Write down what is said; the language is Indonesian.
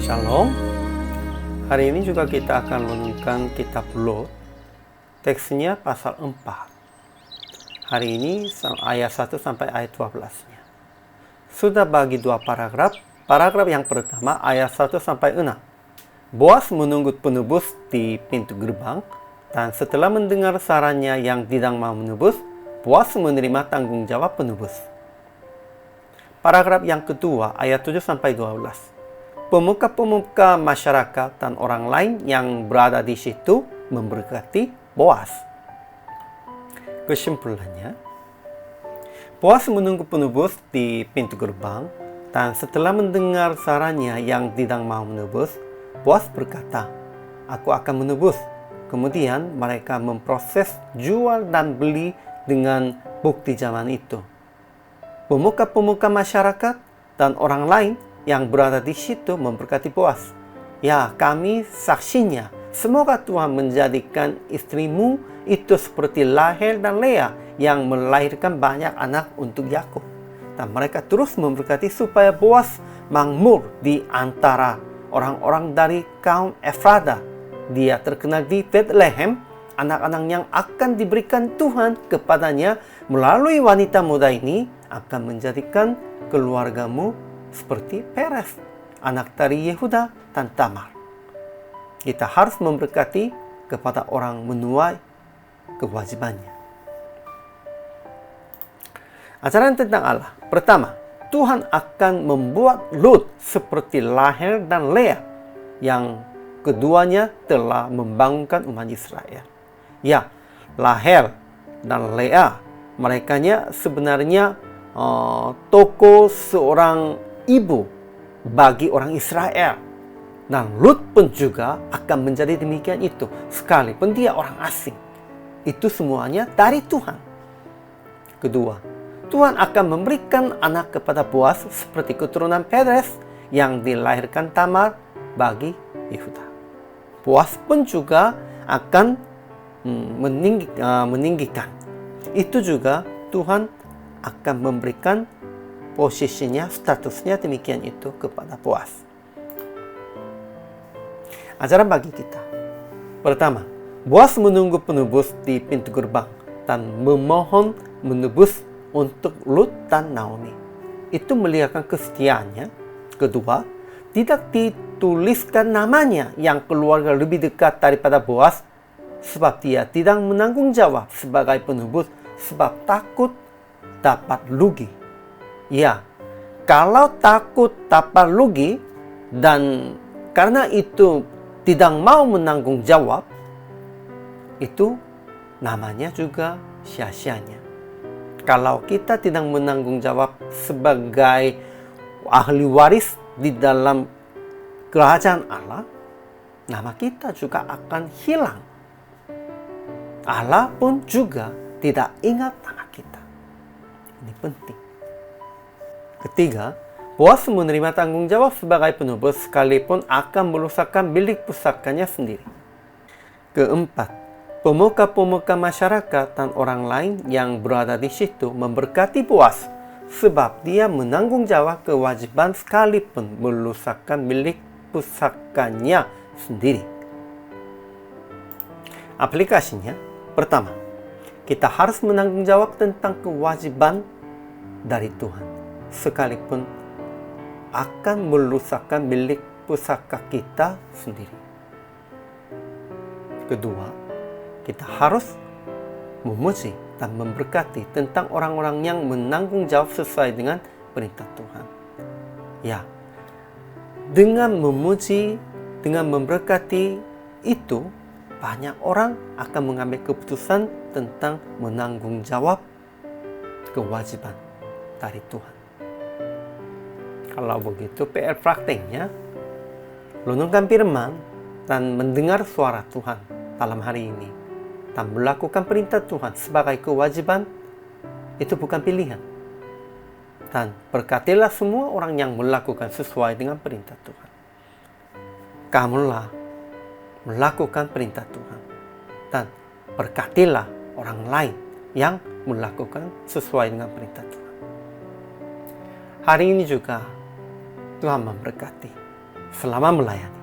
Shalom. Hari ini juga kita akan merenungkan kitab Lot. Teksnya pasal 4. Hari ini ayat 1 sampai ayat 12-nya. Sudah bagi dua paragraf. Paragraf yang pertama ayat 1 sampai 6. Boas menunggu penebus di pintu gerbang, dan setelah mendengar sarannya yang tidak mau menebus, Boas menerima tanggung jawab penebus. Paragraf yang kedua ayat 7 sampai 12. Pemuka-pemuka masyarakat dan orang lain yang berada di situ memberkati Boas. Kesimpulannya, Boas menunggu penebus di pintu gerbang, dan setelah mendengar sarannya yang tidak mau menebus, Boas berkata, "Aku akan menebus." Kemudian mereka memproses jual dan beli dengan bukti zaman itu. Pemuka-pemuka masyarakat dan orang lain yang berada di situ memberkati Boas. "Ya, kami saksinya. Semoga Tuhan menjadikan istrimu itu seperti Rahel dan Lea yang melahirkan banyak anak untuk Yakub." Dan mereka terus memberkati supaya Boas makmur di antara orang-orang dari kaum Efrada. Dia terkenal di Bethlehem, anak-anak yang akan diberikan Tuhan kepadanya melalui wanita muda ini akan menjadikan keluargamu seperti Peres, anak dari Yehuda dan Tamar. Kita harus memberkati kepada orang menuai kewajibannya. Ajaran tentang Allah. Pertama, Tuhan akan membuat Lot seperti Rahel dan Lea, yang keduanya telah membangunkan umat Israel. Ya, Rahel dan Lea, merekanya sebenarnya tokoh seorang ibu bagi orang Israel. Dan Lut pun juga akan menjadi demikian itu, sekalipun dia orang asing. Itu semuanya dari Tuhan. Kedua, Tuhan akan memberikan anak kepada Boas seperti keturunan Peres yang dilahirkan Tamar bagi Yehuda. Boas pun juga akan meninggikan. Itu juga Tuhan akan memberikan posisinya, statusnya demikian itu kepada Boas. Ajaran bagi kita. Pertama, Boas menunggu penebus di pintu gerbang dan memohon menebus untuk Lut dan Naomi. Itu melihatkan kesetiaannya. Kedua, tidak dituliskan namanya yang keluarga lebih dekat daripada Boas, sebab dia tidak menanggung jawab sebagai penebus sebab takut dapat rugi. Ya, kalau takut dapat rugi dan karena itu tidak mau menanggung jawab, itu namanya juga sia-sianya. Kalau kita tidak menanggung jawab sebagai ahli waris di dalam kerajaan Allah, nama kita juga akan hilang. Allah pun juga tidak ingat nama kita. Ini penting. Ketiga, Boas menerima tanggung jawab sebagai penebus sekalipun akan merusakkan bilik pusakanya sendiri. Keempat, pemuka-pemuka masyarakat dan orang lain yang berada di situ memberkati Boas sebab dia menanggung jawab kewajiban sekalipun merusakkan bilik pusakanya sendiri. Aplikasinya, pertama, kita harus menanggung jawab tentang kewajiban dari Tuhan, sekalipun akan merusakkan bilik pusaka kita sendiri. Kedua, kita harus memuji dan memberkati tentang orang-orang yang menanggung jawab sesuai dengan perintah Tuhan. Ya, dengan memuji, dengan memberkati itu, banyak orang akan mengambil keputusan tentang menanggung jawab kewajiban dari Tuhan. Kalau begitu, PR prakteknya renungkan firman dan mendengar suara Tuhan dalam hari ini dan melakukan perintah Tuhan sebagai kewajiban. Itu bukan pilihan. Dan berkatilah semua orang yang melakukan sesuai dengan perintah Tuhan. Kamulah melakukan perintah Tuhan, dan berkatilah orang lain yang melakukan sesuai dengan perintah Tuhan. Hari ini juga Tuhan memberkati. selama melayani.